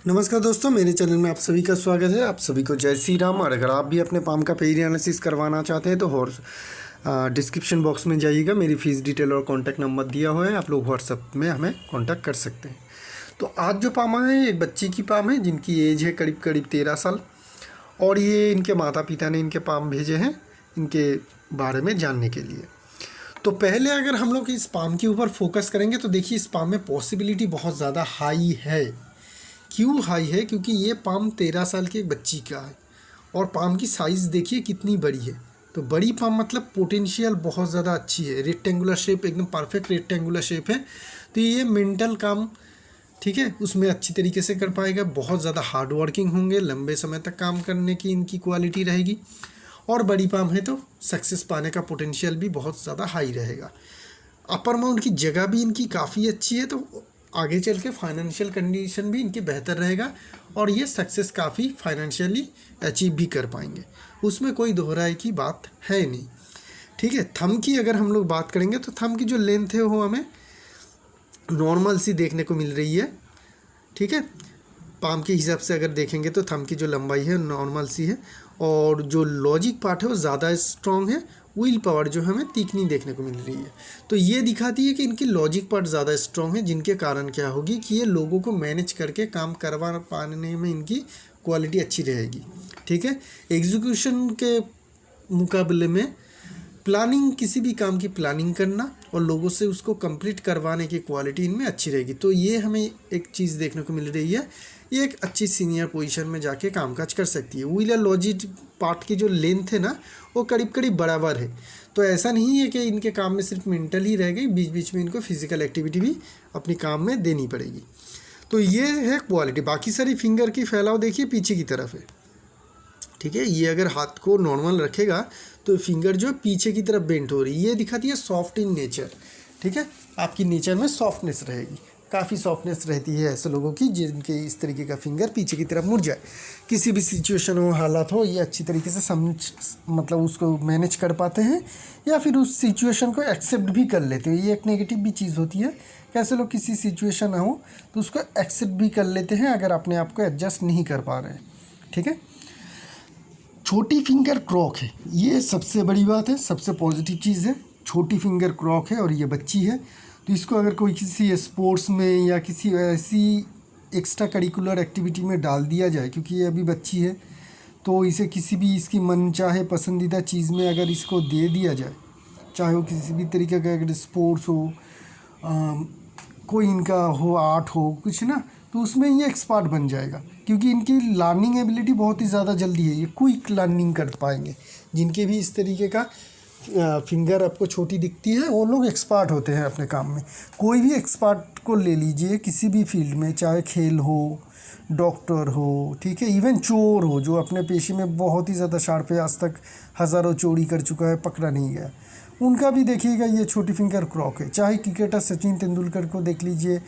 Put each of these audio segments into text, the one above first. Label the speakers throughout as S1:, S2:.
S1: नमस्कार दोस्तों, मेरे चैनल में आप सभी का स्वागत है। आप सभी को जय श्री राम। और अगर आप भी अपने पाम का पेरी एनालिसिस करवाना चाहते हैं तो डिस्क्रिप्शन बॉक्स में जाइएगा, मेरी फ़ीस डिटेल और कॉन्टैक्ट नंबर दिया हुआ है, आप लोग व्हाट्सएप में हमें कॉन्टैक्ट कर सकते हैं। तो आज जो पामा है एक बच्ची की पाम है जिनकी एज है करीब करीब 13 साल, और ये इनके माता पिता ने इनके पाम भेजे हैं इनके बारे में जानने के लिए। तो पहले अगर हम लोग इस पाम के ऊपर फोकस करेंगे तो देखिए इस पाम में पॉसिबिलिटी बहुत ज़्यादा हाई है। क्यों हाई है? क्योंकि ये पाम 13 साल की एक बच्ची का है और पाम की साइज़ देखिए कितनी बड़ी है। तो बड़ी पाम मतलब पोटेंशियल बहुत ज़्यादा अच्छी है। रेक्टेंगुलर शेप, एकदम परफेक्ट रेक्टेंगुलर शेप है। तो ये मेंटल काम, ठीक है, उसमें अच्छी तरीके से कर पाएगा। बहुत ज़्यादा हार्ड वर्किंग होंगे, लंबे समय तक काम करने की इनकी क्वालिटी रहेगी। और बड़ी पाम है तो सक्सेस पाने का पोटेंशियल भी बहुत ज़्यादा हाई रहेगा। अपर माउंट की जगह भी इनकी काफ़ी अच्छी है, तो आगे चल के फाइनेंशियल कंडीशन भी इनकी बेहतर रहेगा और ये सक्सेस काफ़ी फाइनेंशियली अचीव भी कर पाएंगे, उसमें कोई दोहराई की बात है नहीं। ठीक है, थंब की अगर हम लोग बात करेंगे तो थंब की जो लेंथ है वो हमें नॉर्मल सी देखने को मिल रही है। ठीक है, पाम के हिसाब से अगर देखेंगे तो थंब की जो लंबाई है नॉर्मल सी है, और जो लॉजिक पार्ट है वो ज़्यादा स्ट्रॉन्ग है। व्हील पावर जो हमें तीखनी देखने को मिल रही है, तो ये दिखाती है कि इनकी लॉजिक पार्ट ज़्यादा स्ट्रॉन्ग है, जिनके कारण क्या होगी कि ये लोगों को मैनेज करके काम करवा पाने में इनकी क्वालिटी अच्छी रहेगी। ठीक है, एग्जीक्यूशन के मुकाबले में प्लानिंग, किसी भी काम की प्लानिंग करना और लोगों से उसको कंप्लीट करवाने की क्वालिटी इनमें अच्छी रहेगी। तो ये हमें एक चीज़ देखने को मिल रही है, ये एक अच्छी सीनियर पोजीशन में जाके कामकाज कर सकती है। व्हील और लॉजिक पार्ट की जो लेंथ है ना वो करीब करीब बराबर है। तो ऐसा नहीं है कि इनके काम में सिर्फ मेंटल ही रह गई, बीच बीच में इनको फिजिकल एक्टिविटी भी अपनी काम में देनी पड़ेगी। तो ये है क्वालिटी। बाकी सारी फिंगर की फैलाव देखिए पीछे की तरफ है। ठीक है, ये अगर हाथ को नॉर्मल रखेगा तो फिंगर जो पीछे की तरफ बेंट हो रही है, ये दिखाती है सॉफ्ट इन नेचर। ठीक है, आपकी नेचर में सॉफ्टनेस रहेगी, काफ़ी सॉफ्टनेस रहती है ऐसे लोगों की जिनके इस तरीके का फिंगर पीछे की तरफ मुड़ जाए। किसी भी सिचुएशन हो, हालात हो, ये अच्छी तरीके से मतलब उसको मैनेज कर पाते हैं, या फिर उस सिचुएशन को एक्सेप्ट भी कर लेते हैं। ये एक नेगेटिव भी चीज़ होती है, कैसे लोग किसी सिचुएशन हो तो उसको एक्सेप्ट भी कर लेते हैं अगर अपने आप को एडजस्ट नहीं कर पा रहे हैं। ठीक है, छोटी फिंगर क्रॉक है, ये सबसे बड़ी बात है, सबसे पॉजिटिव चीज़ है। छोटी फिंगर क्रॉक है और ये बच्ची है, तो इसको अगर कोई किसी स्पोर्ट्स में या किसी ऐसी एक्स्ट्रा करिकुलर एक्टिविटी में डाल दिया जाए, क्योंकि ये अभी बच्ची है, तो इसे किसी भी इसकी मन चाहे पसंदीदा चीज़ में अगर इसको दे दिया जाए, चाहे वो किसी भी तरीके का अगर स्पोर्ट्स हो, कोई इनका हो, आर्ट हो, कुछ ना, तो उसमें ये एक्सपर्ट बन जाएगा, क्योंकि इनकी लर्निंग एबिलिटी बहुत ही ज़्यादा जल्दी है। ये क्विक लर्निंग कर पाएंगे। जिनके भी इस तरीके का फिंगर आपको छोटी दिखती है वो लोग एक्सपर्ट होते हैं अपने काम में। कोई भी एक्सपर्ट को ले लीजिए किसी भी फील्ड में, चाहे खेल हो, डॉक्टर हो, ठीक है, इवन चोर हो जो अपने पेशे में बहुत ही ज़्यादा शार्प है, आज तक हज़ारों चोरी कर चुका है, पकड़ा नहीं गया, उनका भी देखिएगा ये छोटी फिंगर क्रॉक है। चाहे क्रिकेटर सचिन तेंदुलकर को देख लीजिए,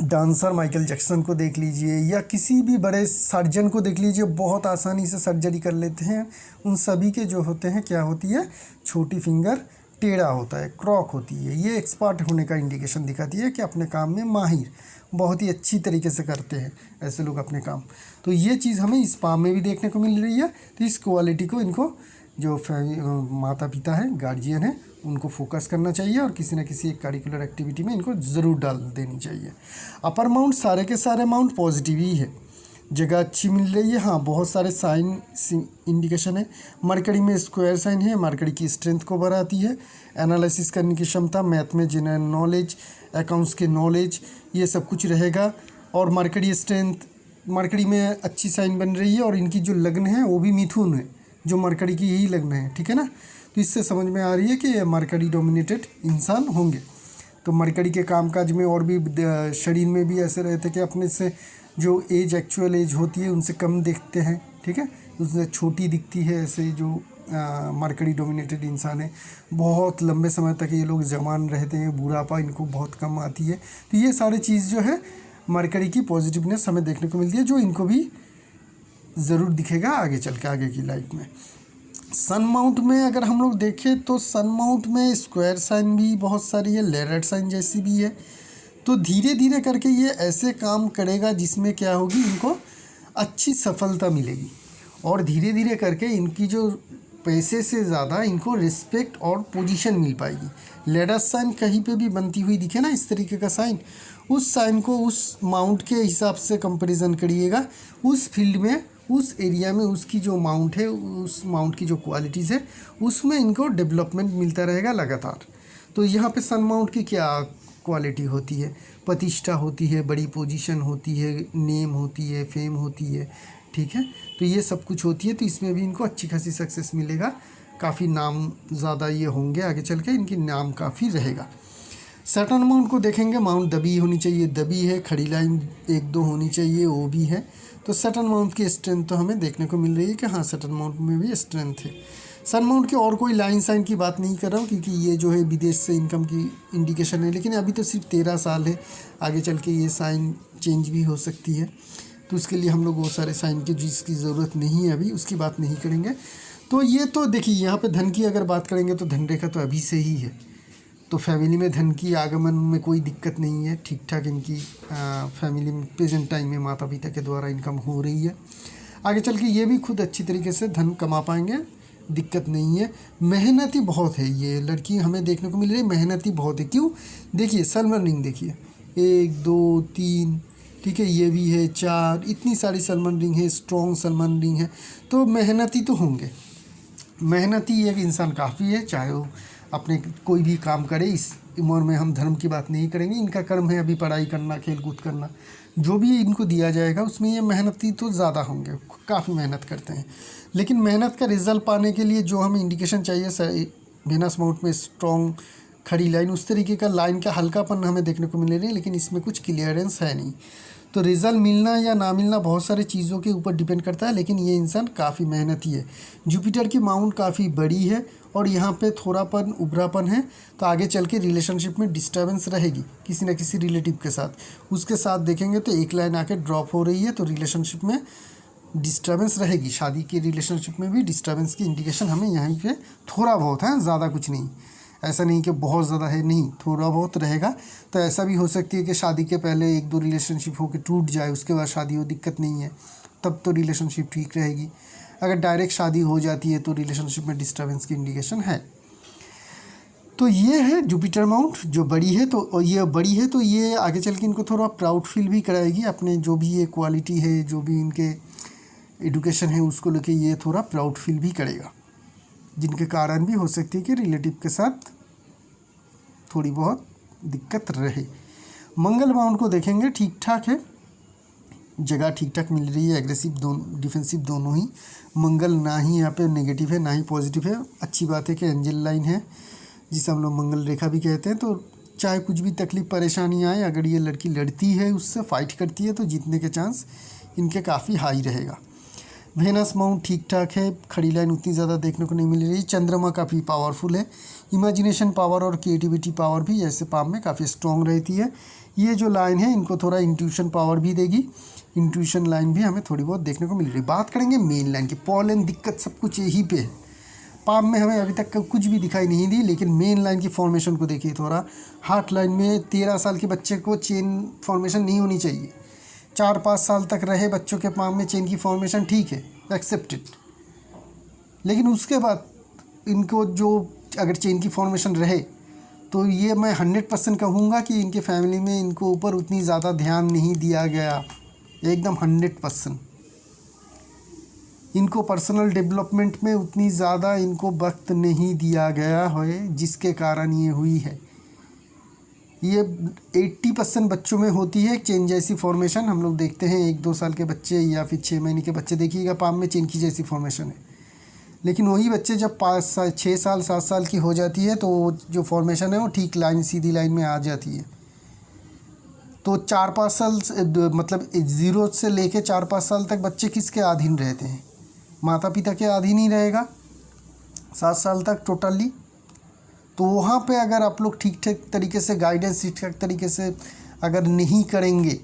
S1: डांसर माइकल जैक्सन को देख लीजिए, या किसी भी बड़े सर्जन को देख लीजिए, बहुत आसानी से सर्जरी कर लेते हैं। उन सभी के जो होते हैं क्या होती है, छोटी फिंगर टेढ़ा होता है, क्रॉक होती है। ये एक्सपर्ट होने का इंडिकेशन दिखाती है कि अपने काम में माहिर, बहुत ही अच्छी तरीके से करते हैं ऐसे लोग अपने काम। तो ये चीज़ हमें इस पाम में भी देखने को मिल रही है। तो इस क्वालिटी को इनको जो माता पिता है, गार्जियन है, उनको फोकस करना चाहिए और किसी न किसी एक करिकुलर एक्टिविटी में इनको ज़रूर डाल देनी चाहिए। अपर माउंट सारे के सारे माउंट पॉजिटिव ही है, जगह अच्छी मिल रही है। हाँ, बहुत सारे साइन इंडिकेशन है। मरकरी में स्क्वायर साइन है, मरकरी की स्ट्रेंथ को बढ़ाती है, एनालिसिस करने की क्षमता, मैथ में जनरल नॉलेज, अकाउंट्स के नॉलेज, ये सब कुछ रहेगा। और मरकरी स्ट्रेंथ, मरकरी में अच्छी साइन बन रही है, और इनकी जो लग्न है वो भी मिथुन है, जो मरकरी की यही लग्न है। ठीक है ना, तो इससे समझ में आ रही है कि ये मरकरी डोमिनेटेड इंसान होंगे। तो मरकरी के कामकाज में और भी शरीर में भी ऐसे रहते कि अपने से जो एज, एक्चुअल एज होती है उनसे कम देखते हैं। ठीक है, उससे छोटी दिखती है। ऐसे जो मरकरी डोमिनेटेड इंसान है, बहुत लंबे समय तक ये लोग जवान रहते हैं, बुढ़ापा इनको बहुत कम आती है। तो ये सारी चीज़ जो है मरकरी की पॉजिटिवनेस हमें देखने को मिलती है, जो इनको भी ज़रूर दिखेगा आगे चल के, आगे की लाइफ में। सन माउंट में अगर हम लोग देखें तो सन माउंट में स्क्वायर साइन भी बहुत सारी है, लेरेट साइन जैसी भी है। तो धीरे धीरे करके ये ऐसे काम करेगा जिसमें क्या होगी, इनको अच्छी सफलता मिलेगी और धीरे धीरे करके इनकी जो पैसे से ज़्यादा इनको रिस्पेक्ट और पोजीशन मिल पाएगी। लेडर साइन कहीं पे भी बनती हुई दिखे ना इस तरीके का साइन, उस साइन को उस माउंट के हिसाब से कंपैरिजन करिएगा, उस फील्ड में, उस एरिया में उसकी जो माउंट है, उस माउंट की जो क्वालिटीज़ है, उसमें इनको डेवलपमेंट मिलता रहेगा लगातार। तो यहाँ पे सन माउंट की क्या क्वालिटी होती है, प्रतिष्ठा होती है, बड़ी पोजीशन होती है, नेम होती है, फेम होती है, ठीक है। तो ये सब कुछ होती है, तो इसमें भी इनको अच्छी खासी सक्सेस मिलेगा, काफ़ी नाम ज़्यादा ये होंगे आगे चल के, इनकी नाम काफ़ी रहेगा। सटन माउंट को देखेंगे, माउंट दबी होनी चाहिए, दबी है, खड़ी लाइन 1-2 होनी चाहिए, वो भी है। तो सटन माउंट की स्ट्रेंथ तो हमें देखने को मिल रही है कि हाँ सटन माउंट में भी स्ट्रेंथ है। सन माउंट की और कोई लाइन साइन की बात नहीं कर रहा हूँ, क्योंकि ये जो है विदेश से इनकम की इंडिकेशन है, लेकिन अभी तो सिर्फ 13 साल है, आगे चल के ये साइन चेंज भी हो सकती है, तो उसके लिए हम लोग वो सारे साइन की जिसकी ज़रूरत नहीं है, अभी उसकी बात नहीं करेंगे। तो ये तो देखिए, यहाँ पे धन की अगर बात करेंगे तो धन रेखा तो अभी से ही है, तो फैमिली में धन की आगमन में कोई दिक्कत नहीं है, ठीक ठाक इनकी फैमिली में प्रेजेंट टाइम में माता पिता के द्वारा इनकम हो रही है। आगे चल के ये भी खुद अच्छी तरीके से धन कमा पाएंगे, दिक्कत नहीं है। मेहनती बहुत है ये लड़की, हमें देखने को मिल रही है, मेहनती बहुत है। क्यों, देखिए सलमान रिंग देखिए, 1 2 3, ठीक है, ये भी है 4, इतनी सारी सलमान रिंग है, स्ट्रॉन्ग सलमान रिंग है, तो मेहनती तो होंगे। मेहनती एक इंसान काफ़ी है, चाहे वो अपने कोई भी काम करे। इस उम्र में हम धर्म की बात नहीं करेंगे, इनका कर्म है अभी पढ़ाई करना, खेल कूद करना, जो भी इनको दिया जाएगा उसमें ये मेहनती तो ज़्यादा होंगे, काफ़ी मेहनत करते हैं। लेकिन मेहनत का रिजल्ट पाने के लिए जो हमें इंडिकेशन चाहिए, वेनस माउंट में स्ट्रॉन्ग खड़ी लाइन, उस तरीके का लाइन का हल्कापन हमें देखने को मिल रही है, लेकिन इसमें कुछ क्लियरेंस है नहीं। तो रिज़ल्ट मिलना या ना मिलना बहुत सारी चीज़ों के ऊपर डिपेंड करता है, लेकिन ये इंसान काफ़ी मेहनती है। जुपिटर की माउंट काफ़ी बड़ी है और यहाँ पे थोड़ापन उभरापन है, तो आगे चल के रिलेशनशिप में डिस्टर्बेंस रहेगी किसी न किसी रिलेटिव के साथ। उसके साथ देखेंगे तो एक लाइन आके ड्रॉप हो रही है, तो रिलेशनशिप में डिस्टर्बेंस रहेगी, शादी के रिलेशनशिप में भी डिस्टर्बेंस की इंडिकेशन हमें यहाँ पे थोड़ा बहुत है, ज़्यादा कुछ नहीं, ऐसा नहीं कि बहुत ज़्यादा है, नहीं, थोड़ा बहुत रहेगा। तो ऐसा भी हो सकती है कि शादी के पहले 1-2 रिलेशनशिप होकर टूट जाए, उसके बाद शादी हो, दिक्कत नहीं है, तब तो रिलेशनशिप ठीक रहेगी। अगर डायरेक्ट शादी हो जाती है तो रिलेशनशिप में डिस्टर्बेंस की इंडिकेशन है। तो ये है जुपिटर माउंट जो बड़ी है, तो ये बड़ी है तो ये आगे चल के इनको थोड़ा प्राउड फील भी कराएगी, अपने जो भी ये क्वालिटी है, जो भी इनके एडुकेशन है उसको लेके ये थोड़ा प्राउड फील भी करेगा, जिनके कारण भी हो सकती है कि रिलेटिव के साथ थोड़ी बहुत दिक्कत रहे। मंगल माउंट को देखेंगे, ठीक ठाक है, जगह ठीक ठाक मिल रही है, एग्रेसिव दोनों, डिफेंसिव दोनों ही। मंगल ना ही यहाँ पे नेगेटिव है ना ही पॉजिटिव है। अच्छी बात है कि एंजल लाइन है, जिसे हम लोग मंगल रेखा भी कहते हैं। तो चाहे कुछ भी तकलीफ परेशानी आए, अगर ये लड़की लड़ती है, उससे फाइट करती है, तो जीतने के चांस इनके काफ़ी हाई रहेगा। वेनस माउंट ठीक ठाक है, खड़ी लाइन उतनी ज़्यादा देखने को नहीं मिल रही। चंद्रमा काफ़ी पावरफुल है, इमेजिनेशन पावर और क्रिएटिविटी पावर भी ऐसे पाम में काफ़ी स्ट्रॉन्ग रहती है। ये जो लाइन है इनको थोड़ा इंट्यूशन पावर भी देगी, इंट्यूशन लाइन भी हमें थोड़ी बहुत देखने को मिल रही है। बात करेंगे मेन लाइन की, पॉलन दिक्कत सब कुछ यहीं पे है, पाम में हमें अभी तक कुछ भी दिखाई नहीं दी, लेकिन मेन लाइन की फॉर्मेशन को देखिए थोड़ा। हार्ट लाइन में 13 साल के बच्चे को चेन फॉर्मेशन नहीं होनी चाहिए, 4-5 साल तक रहे बच्चों के पाम में चेन की फॉर्मेशन, ठीक है, एक्सेप्टेड। लेकिन उसके बाद इनको जो अगर चेन की फॉर्मेशन रहे, तो ये मैं 100% कहूँगा कि इनके फैमिली में इनको ऊपर उतनी ज़्यादा ध्यान नहीं दिया गया, एकदम 100%। इनको पर्सनल डेवलपमेंट में उतनी ज़्यादा इनको वक्त नहीं दिया गया है, जिसके कारण ये हुई है। ये 80% बच्चों में होती है चेन जैसी फॉर्मेशन। हम लोग देखते हैं 1-2 साल के बच्चे या फिर 6 महीने के बच्चे, देखिएगा पाम में चेन की जैसी फॉर्मेशन है। लेकिन वही बच्चे जब 6 साल 7 साल की हो जाती है, तो जो फॉर्मेशन है वो ठीक लाइन, सीधी लाइन में आ जाती है। तो 4-5 साल मतलब 0 से लेके 4-5 साल तक बच्चे किसके अधीन रहते हैं? माता पिता के अधीन ही रहेगा 7 साल तक टोटली। तो वहाँ पे अगर आप लोग ठीक ठाक तरीके से गाइडेंस, ठीक ठाक तरीके से अगर नहीं करेंगे,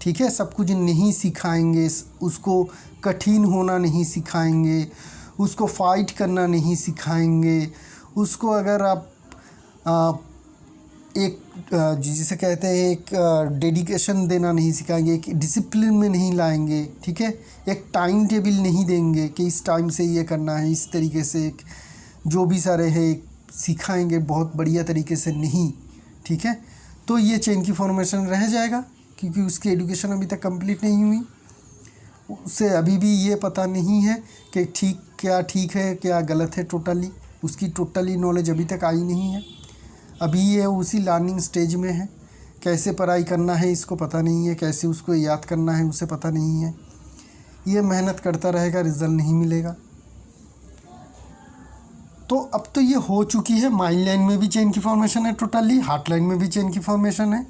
S1: ठीक है, सब कुछ नहीं सिखाएंगे, उसको कठिन होना नहीं सिखाएंगे, उसको फाइट करना नहीं सिखाएंगे, उसको अगर आप एक जिसे कहते हैं एक डेडिकेशन देना नहीं सिखाएंगे, एक डिसिप्लिन में नहीं लाएंगे, ठीक है, एक टाइम टेबल नहीं देंगे कि इस टाइम से ये करना है, इस तरीके से एक जो भी सारे हैं सिखाएंगे बहुत बढ़िया तरीके से नहीं, ठीक है, तो ये चेन की फॉर्मेशन रह जाएगा क्योंकि उसकी एजुकेशन अभी तक कंप्लीट नहीं हुई। उसे अभी भी ये पता नहीं है कि ठीक है क्या गलत है, टोटली उसकी टोटली नॉलेज अभी तक आई नहीं है। अभी ये उसी लर्निंग स्टेज में है। कैसे पढ़ाई करना है इसको पता नहीं है, कैसे उसको याद करना है उसे पता नहीं है। ये मेहनत करता रहेगा, रिज़ल्ट नहीं मिलेगा। तो अब तो ये हो चुकी है, माइंड लाइन में भी चेन की फॉर्मेशन है टोटली, हार्ट लाइन में भी चेन की फॉर्मेशन है।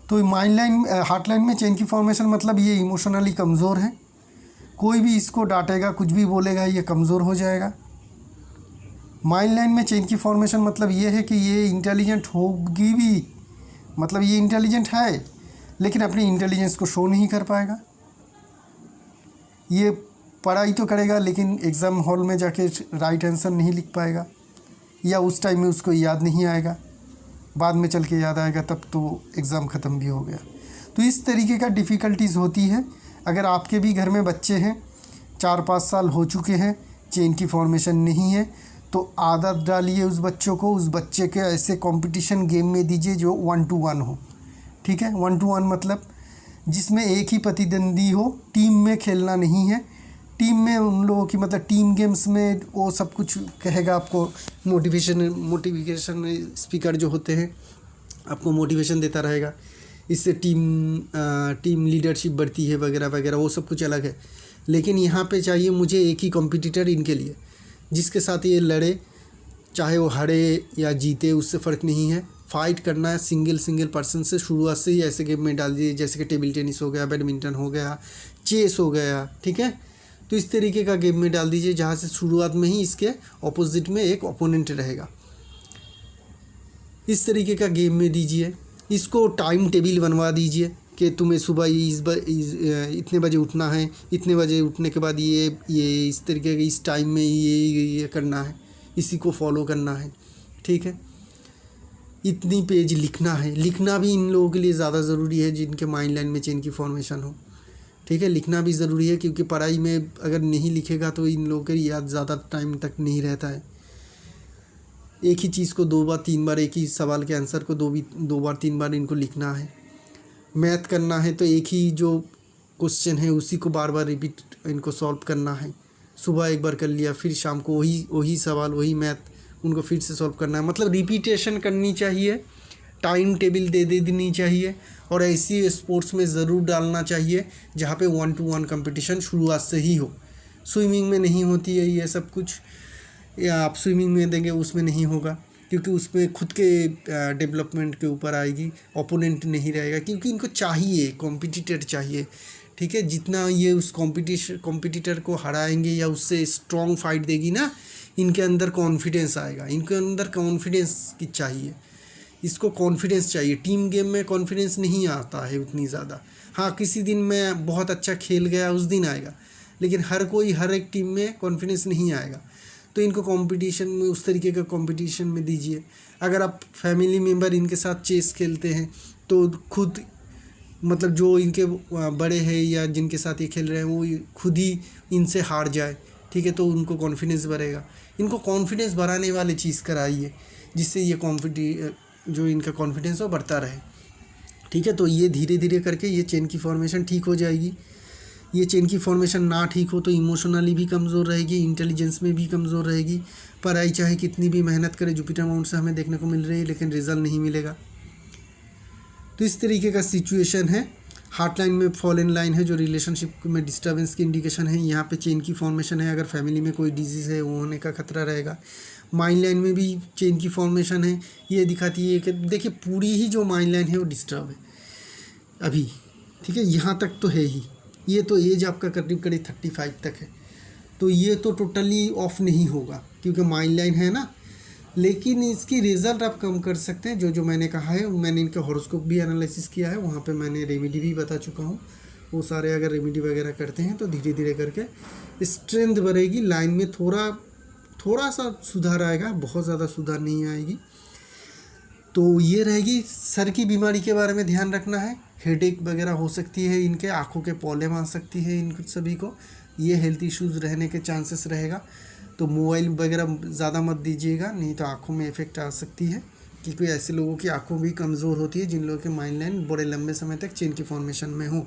S1: तो माइंड लाइन हार्ट लाइन में चेन की फॉर्मेशन मतलब ये इमोशनली कमज़ोर है, कोई भी इसको डांटेगा कुछ भी बोलेगा ये कमज़ोर हो जाएगा। माइंड लाइन में चेन की फॉर्मेशन मतलब ये है कि ये इंटेलिजेंट होगी भी, मतलब ये इंटेलिजेंट है लेकिन अपनी इंटेलिजेंस को शो नहीं कर पाएगा। ये पढ़ाई तो करेगा लेकिन एग्ज़ाम हॉल में जाके राइट आंसर नहीं लिख पाएगा, या उस टाइम में उसको याद नहीं आएगा, बाद में चल के याद आएगा, तब तो एग्ज़ाम ख़त्म भी हो गया। तो इस तरीके का डिफ़िकल्टीज़ होती है। अगर आपके भी घर में बच्चे हैं 4-5 साल हो चुके हैं, चेन की फॉर्मेशन नहीं है, तो आदत डालिए उस बच्चों को, उस बच्चे के ऐसे कंपटीशन गेम में दीजिए जो 1 to 1 हो, ठीक है। 1 to 1 मतलब जिसमें एक ही प्रतिद्वंदी हो, टीम में खेलना नहीं है। टीम में उन लोगों की मतलब टीम गेम्स में वो सब कुछ कहेगा आपको, मोटिवेशन स्पीकर जो होते हैं आपको मोटिवेशन देता रहेगा, इससे टीम लीडरशिप बढ़ती है वगैरह वगैरह, वो सब कुछ अलग है। लेकिन यहाँ पे चाहिए मुझे एक ही कॉम्पिटिटर इनके लिए, जिसके साथ ये लड़े, चाहे वो हारे या जीते उससे फ़र्क नहीं है। फाइट करना है सिंगल पर्सन से, शुरुआत से ही ऐसे गेम में डाल दिए जैसे कि टेबल टेनिस हो गया, बैडमिंटन हो गया, चेस हो गया, ठीक है। तो इस तरीके का गेम में डाल दीजिए जहाँ से शुरुआत में ही इसके ऑपोजिट में एक ओपोनेंट रहेगा। इस तरीके का गेम में दीजिए। इसको टाइम टेबल बनवा दीजिए कि तुम्हें सुबह इतने बजे उठना है, इतने बजे उठने के बाद ये इस तरीके के इस टाइम में ये करना है, इसी को फॉलो करना है, ठीक है। इतनी पेज लिखना है। लिखना भी इन लोगों के लिए ज़्यादा ज़रूरी है जिनके माइंड लाइन में चेन की फॉर्मेशन हो, ठीक है। लिखना भी ज़रूरी है क्योंकि पढ़ाई में अगर नहीं लिखेगा तो इन लोगों की याद ज़्यादा टाइम तक नहीं रहता है। एक ही चीज़ को 2 बार 3 बार, एक ही सवाल के आंसर को 2 बार 3 बार इनको लिखना है। मैथ करना है तो एक ही जो क्वेश्चन है उसी को बार बार रिपीट इनको सॉल्व करना है। सुबह एक बार कर लिया, फिर शाम को वही सवाल वही मैथ उनको फिर से सॉल्व करना है। मतलब रिपीटेशन करनी चाहिए, टाइम टेबल दे देनी चाहिए, और ऐसी स्पोर्ट्स में ज़रूर डालना चाहिए जहाँ पे 1 to 1 कंपटीशन शुरुआत से ही हो। स्विमिंग में नहीं होती है ये सब कुछ, या आप स्विमिंग में देंगे उसमें नहीं होगा क्योंकि उसमें खुद के डेवलपमेंट के ऊपर आएगी, ओपोनेंट नहीं रहेगा क्योंकि इनको चाहिए कॉम्पिटिटर चाहिए, ठीक है। जितना ये उस कॉम्पिटिटर को हराएंगे या उससे स्ट्रॉन्ग फाइट देगी ना, इनके अंदर कॉन्फिडेंस आएगा। इनके अंदर कॉन्फिडेंस की चाहिए, इसको कॉन्फिडेंस चाहिए। टीम गेम में कॉन्फिडेंस नहीं आता है उतनी ज़्यादा। हाँ, किसी दिन मैं बहुत अच्छा खेल गया उस दिन आएगा, लेकिन हर एक टीम में कॉन्फिडेंस नहीं आएगा। तो इनको कंपटीशन में उस तरीके का कंपटीशन में दीजिए। अगर आप फैमिली मेम्बर इनके साथ चेस खेलते हैं तो खुद मतलब जो इनके बड़े हैं या जिनके साथ ये खेल रहे हैं वो खुद ही इनसे हार जाए, ठीक है, तो उनको कॉन्फिडेंस बढ़ेगा। इनको कॉन्फिडेंस बढ़ाने वाली चीज़ कराइए जिससे ये जो इनका कॉन्फिडेंस वो बढ़ता रहे, ठीक है। तो ये धीरे धीरे करके ये चेन की फॉर्मेशन ठीक हो जाएगी। ये चेन की फॉर्मेशन ना ठीक हो तो इमोशनली भी कमज़ोर रहेगी, इंटेलिजेंस में भी कमज़ोर रहेगी। पढ़ाई चाहे कितनी भी मेहनत करे, जुपिटर माउंट से हमें देखने को मिल रही है, लेकिन रिज़ल्ट नहीं मिलेगा। तो इस तरीके का सिचुएशन है। हार्ट लाइन में फॉलन लाइन है जो रिलेशनशिप में डिस्टर्बेंस की इंडिकेशन है। यहाँ पे चेन की फॉर्मेशन है, अगर फैमिली में कोई डिजीज़ है वो होने का खतरा रहेगा। माइंड लाइन में भी चेन की फॉर्मेशन है, ये दिखाती है कि देखिए पूरी ही जो माइंड लाइन है वो डिस्टर्ब है अभी, ठीक है। यहाँ तक तो है ही, ये तो एज आपका करीब 35 तक है, तो ये तो टोटली ऑफ नहीं होगा क्योंकि माइंड लाइन है ना। लेकिन इसकी रिज़ल्ट आप कम कर सकते हैं। जो मैंने कहा है, मैंने इनका हॉरोस्कोप भी एनालिसिस किया है, वहाँ पे मैंने रेमेडी भी बता चुका हूँ। वो सारे अगर रेमेडी वगैरह करते हैं तो धीरे धीरे करके स्ट्रेंथ बढ़ेगी। लाइन में थोड़ा सा सुधार आएगा, बहुत ज़्यादा सुधार नहीं आएगी। तो ये रहेगी। सर की बीमारी के बारे में ध्यान रखना है, हेडेक वगैरह हो सकती है इनके, आँखों के प्रॉब्लम आ सकती है इन सभी को, ये हेल्थ इश्यूज़ रहने के चांसेस रहेगा। तो मोबाइल वगैरह ज़्यादा मत दीजिएगा, नहीं तो आँखों में इफ़ेक्ट आ सकती है, क्योंकि ऐसे लोगों की आँखों भी कमज़ोर होती है जिन लोगों के माइल्ड लाइन बड़े लंबे समय तक चेन की फॉर्मेशन में हो।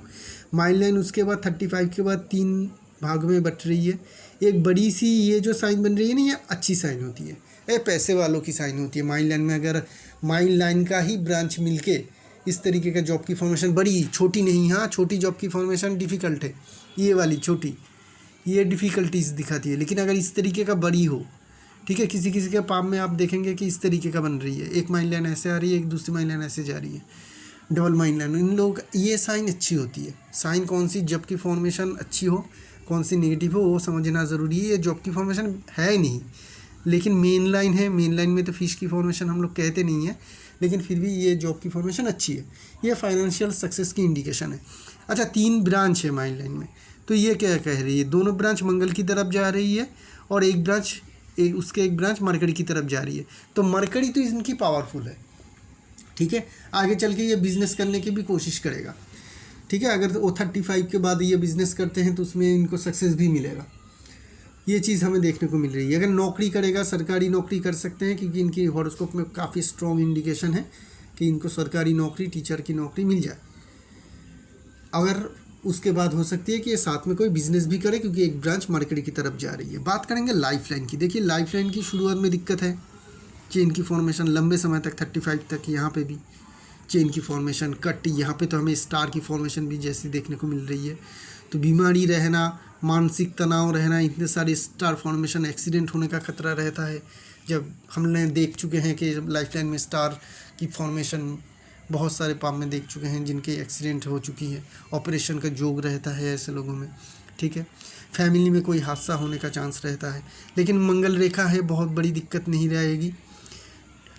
S1: माइल्ड लाइन उसके बाद 35 के बाद 3 भाग में बट रही है। एक बड़ी सी ये जो साइन बन रही है ना, ये अच्छी साइन होती है, ये पैसे वालों की साइन होती है। माइल्ड लाइन में अगर माइल्ड लाइन का ही ब्रांच मिलके इस तरीके का जॉब की फॉर्मेशन, बड़ी छोटी नहीं, हाँ छोटी जॉब की फॉर्मेशन डिफ़िकल्ट है, ये वाली छोटी ये डिफ़िकल्टीज दिखाती है। लेकिन अगर इस तरीके का बड़ी हो, ठीक है, किसी किसी के पाम में आप देखेंगे कि इस तरीके का बन रही है, एक माइल्ड लाइन ऐसे आ रही है, एक दूसरी माइल्ड लाइन ऐसे जा रही है, डबल माइल्ड लाइन, इन लोग ये साइन अच्छी होती है। साइन कौन सी जॉब की फॉर्मेशन अच्छी हो, कौन सी नेगेटिव हो, वो समझना ज़रूरी है। ये जॉब की फॉर्मेशन है नहीं, लेकिन मेन लाइन है, मेन लाइन में तो फिश की फॉर्मेशन हम लोग कहते नहीं है, लेकिन फिर भी ये जॉब की फॉर्मेशन अच्छी है, ये फाइनेंशियल सक्सेस की इंडिकेशन है। अच्छा, 3 ब्रांच है माइल्ड लाइन में, तो ये क्या कह रही है, दोनों ब्रांच मंगल की तरफ जा रही है और एक ब्रांच मरकरी की तरफ जा रही है। तो मरकरी तो इनकी पावरफुल है, ठीक है, आगे चल के ये बिज़नेस करने की भी कोशिश करेगा, ठीक है। अगर वो 35 के बाद ये बिज़नेस करते हैं तो उसमें इनको सक्सेस भी मिलेगा, ये चीज़ हमें देखने को मिल रही है। अगर नौकरी करेगा, सरकारी नौकरी कर सकते हैं, क्योंकि इनकी हॉरोस्कोप में काफ़ी स्ट्रॉन्ग इंडिकेशन है कि इनको सरकारी नौकरी, टीचर की नौकरी मिल जाए। अगर उसके बाद हो सकती है कि ये साथ में कोई बिज़नेस भी करे, क्योंकि एक ब्रांच मार्केट की तरफ जा रही है। बात करेंगे लाइफ लाइन की। देखिए लाइफ लाइन की शुरुआत में दिक्कत है, चेन की फॉर्मेशन लंबे समय तक 35 तक, यहाँ पे भी चेन की फॉर्मेशन कट, यहाँ पे तो हमें स्टार की फॉर्मेशन भी जैसी देखने को मिल रही है। तो बीमारी रहना, मानसिक तनाव रहना, इतने सारे स्टार फॉर्मेशन, एक्सीडेंट होने का खतरा रहता है। जब हमने देख चुके हैं कि लाइफ लाइन में स्टार की फॉर्मेशन बहुत सारे पाम में देख चुके हैं जिनके एक्सीडेंट हो चुकी है, ऑपरेशन का जोग रहता है ऐसे लोगों में, ठीक है। फैमिली में कोई हादसा होने का चांस रहता है। लेकिन मंगल रेखा है, बहुत बड़ी दिक्कत नहीं रहेगी।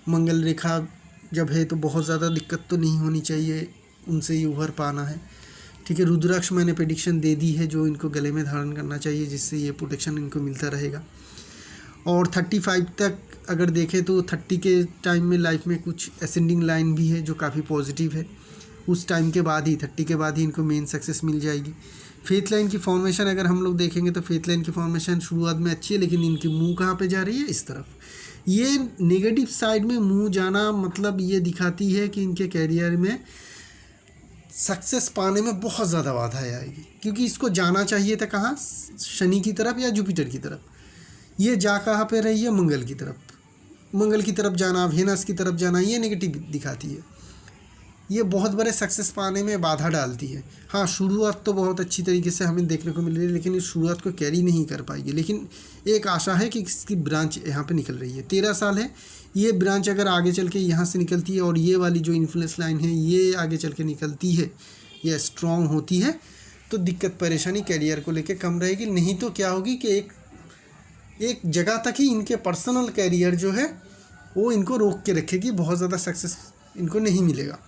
S1: मंगल रेखा जब है तो बहुत ज़्यादा दिक्कत तो नहीं होनी चाहिए, उनसे ही उभर पाना है, ठीक है। रुद्राक्ष मैंने प्रेडिक्शन दे दी है जो इनको गले में धारण करना चाहिए, जिससे ये प्रोटेक्शन इनको मिलता रहेगा। और 35 तक अगर देखें तो 30 के टाइम में लाइफ में कुछ असेंडिंग लाइन भी है जो काफ़ी पॉजिटिव है। उस टाइम के बाद ही 30 के बाद ही इनको मेन सक्सेस मिल जाएगी। फेथ लाइन की फॉर्मेशन अगर हम लोग देखेंगे तो फेथ लाइन की फॉर्मेशन शुरुआत में अच्छी है, लेकिन इनकी मुंह कहाँ पे जा रही है, इस तरफ। ये नेगेटिव साइड में मुंह जाना मतलब ये दिखाती है कि इनके कैरियर में सक्सेस पाने में बहुत ज़्यादा बाधा आएगी, क्योंकि इसको जाना चाहिए था कहाँ, शनि की तरफ या जुपिटर की तरफ। ये जा कहाँ पे रही है, मंगल की तरफ। मंगल की तरफ जाना, वेनस की तरफ जाना, ये नेगेटिव दिखाती है, ये बहुत बड़े सक्सेस पाने में बाधा डालती है। हाँ, शुरुआत तो बहुत अच्छी तरीके से हमें देखने को मिल रही है, लेकिन इस शुरुआत को कैरी नहीं कर पाएगी। लेकिन एक आशा है कि इसकी ब्रांच यहाँ पे निकल रही है। 13 साल है, ये ब्रांच अगर आगे चल के यहाँ से निकलती है और ये वाली जो इन्फ्लुएंस लाइन है ये आगे चल के निकलती है या स्ट्रॉन्ग होती है, तो दिक्कत परेशानी कैरियर को लेकर कम रहेगी। नहीं तो क्या होगी कि एक जगह तक ही इनके पर्सनल कैरियर जो है वो इनको रोक के रखेगी, बहुत ज़्यादा सक्सेस इनको नहीं मिलेगा।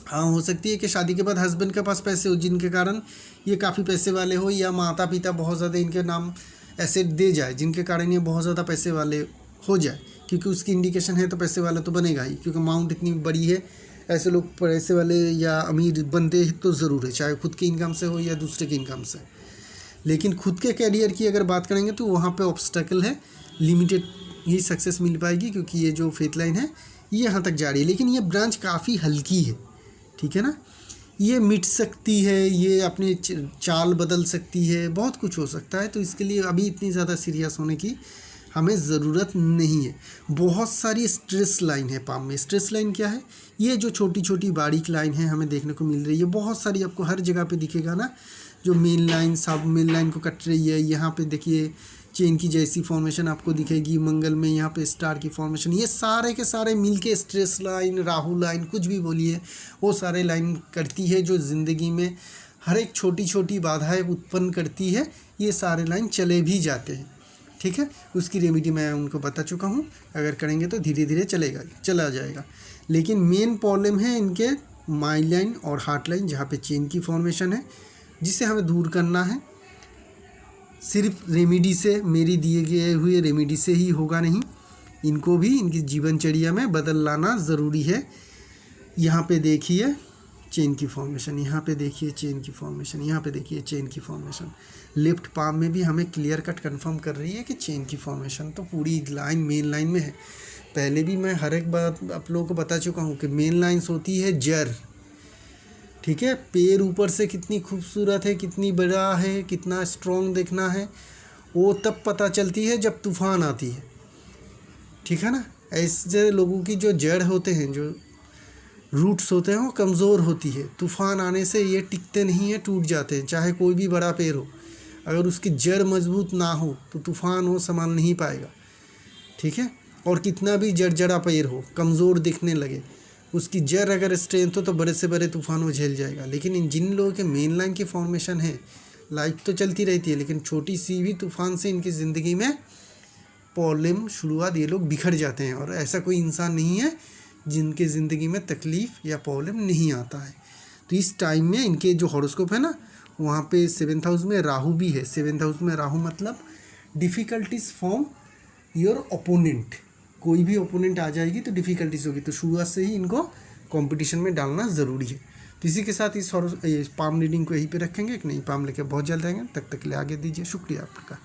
S1: हाँ, हो सकती है कि शादी के बाद हस्बैंड के पास पैसे हो, जिनके कारण ये काफ़ी पैसे वाले हो, या माता पिता बहुत ज़्यादा इनके नाम एसेट दे जाए, जिनके कारण ये बहुत ज़्यादा पैसे वाले हो जाए, क्योंकि उसकी इंडिकेशन है तो पैसे वाला तो बनेगा ही, क्योंकि अमाउंट इतनी बड़ी है। ऐसे लोग पैसे वाले या अमीर बनते तो ज़रूर है, चाहे खुद की इनकम से हो या दूसरे की इनकम से। लेकिन खुद के कैरियर की अगर बात करेंगे तो वहाँ पे ऑब्स्टेकल है, लिमिटेड ही सक्सेस मिल पाएगी, क्योंकि ये जो फेथ लाइन है ये यहाँ तक जा रही है। लेकिन ये ब्रांच काफ़ी हल्की है, ठीक है ना, ये मिट सकती है, ये अपने चाल बदल सकती है, बहुत कुछ हो सकता है। तो इसके लिए अभी इतनी ज़्यादा सीरियस होने की हमें ज़रूरत नहीं है। बहुत सारी स्ट्रेस लाइन है पाम में। स्ट्रेस लाइन क्या है, ये जो छोटी छोटी बारीक लाइन है हमें देखने को मिल रही है, बहुत सारी आपको हर जगह पे दिखेगा ना, जो मेन लाइन सब मेन लाइन को कट रही है। यहाँ पे देखिए चेन की जैसी फॉर्मेशन आपको दिखेगी, मंगल में यहाँ पे स्टार की फॉर्मेशन, ये सारे के सारे मिलके स्ट्रेस लाइन, राहु लाइन, कुछ भी बोलिए, वो सारे लाइन करती है जो ज़िंदगी में हर एक छोटी छोटी बाधाएं उत्पन्न करती है। ये सारे लाइन चले भी जाते हैं, ठीक है। उसकी रेमेडी मैं उनको बता चुका हूँ, अगर करेंगे तो धीरे धीरे चला जाएगा। लेकिन मेन प्रॉब्लम है इनके माइंड लाइन और हार्ट लाइन, जहाँ पे चेन की फॉर्मेशन है, जिसे हमें दूर करना है। सिर्फ रेमेडी से, मेरी दिए गए हुए रेमेडी से ही होगा नहीं, इनको भी इनकी जीवनचर्या में बदल लाना ज़रूरी है। यहाँ पे देखिए चेन की फॉर्मेशन, यहाँ पे देखिए चेन की फॉर्मेशन, यहाँ पे देखिए चेन की फॉर्मेशन। लेफ्ट पाम में भी हमें क्लियर कट कंफर्म कर रही है कि चेन की फॉर्मेशन तो पूरी लाइन मेन लाइन में है। पहले भी मैं हर एक बात आप लोगों को बता चुका हूँ कि मेन लाइन्स होती है जड़, ठीक है। पैर ऊपर से कितनी खूबसूरत है, कितनी बड़ा है, कितना स्ट्रॉन्ग देखना है, वो तब पता चलती है जब तूफान आती है, ठीक है ना। ऐसे लोगों की जो जड़ होते हैं, जो रूट्स होते हैं, वो कमज़ोर होती है। तूफान आने से ये टिकते नहीं है, टूट जाते हैं। चाहे कोई भी बड़ा पेड़ हो, अगर उसकी जड़ मजबूत ना हो तो तूफान वो संभाल नहीं पाएगा, ठीक है। और कितना भी जड़ पेड़ हो, कमज़ोर दिखने लगे, उसकी जड़ अगर स्ट्रेंथ हो तो बड़े से बड़े तूफान वो झेल जाएगा। लेकिन इन जिन लोगों के मेन लाइन की फॉर्मेशन है, लाइफ तो चलती रहती है, लेकिन छोटी सी भी तूफान से इनकी ज़िंदगी में प्रॉब्लम शुरुआत, ये लोग बिखर जाते हैं। और ऐसा कोई इंसान नहीं है जिनके ज़िंदगी में तकलीफ़ या प्रॉब्लम नहीं आता है। तो इस टाइम में इनके जो हॉरोस्कोप है ना, वहाँ पे 7th हाउस में राहु भी है। 7th हाउस में राहु मतलब डिफ़िकल्टीज फ्रॉम योर ओपोनेंट, कोई भी ओपोनेंट आ जाएगी तो डिफ़िकल्टीज होगी। तो शुरुआत से ही इनको कंपटीशन में डालना ज़रूरी है। तो इसी के साथ इस पाम रीडिंग को यहीं पे रखेंगे। एक नई पाम लेके बहुत जल्द आएंगे, तब तक के लिए आगे दीजिए। शुक्रिया आपका।